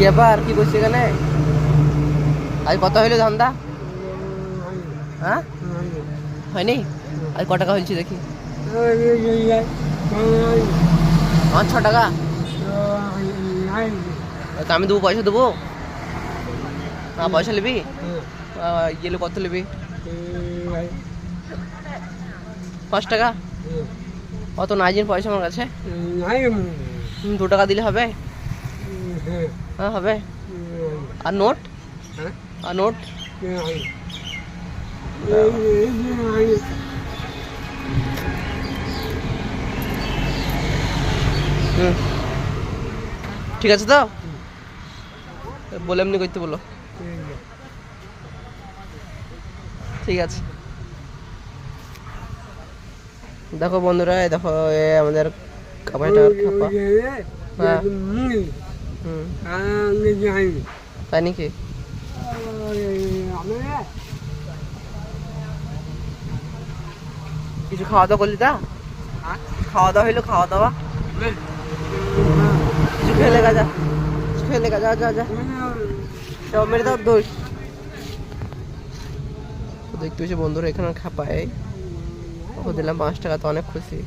কি ব্যাপার, কি করছিস এখানে? আজ কত হইলো ধান্দা? হ্যাঁ, হয়নি? আজ ক টাকা হয়েছে দেখি? 5-6 টাকা। তা আমি দেবো, পয়সা দেবো না? পয়সা নিবি? গেলে কত নিবি? 5 টাকা? অত নাই দিন পয়সা আমার কাছে। 2 টাকা দিলে হবে? হ্যাঁ হবে। আর নোট? আর নোট? ঠিক আছে তো? বলে এমনি করতে বলো। ঠিক আছে। দেখো বন্ধুরা, দেখো এ আমাদের কাপাইটার খাপা। হ্যাঁ। তাই নাকি? কিছু খাওয়া দাওয়া করলি? তা খাওয়া দাওয়া হইলো? খাওয়া দাওয়া কিছু খেয়ে লেগা যা, কিছু খেয়ে লেগা যা, যা যা। সব মেরে দাও দোষ। দেখতে পেয়েছি বন্ধুরা, এখানে খাপায় ওকে দিলাম 5 টাকা, তো অনেক খুশি।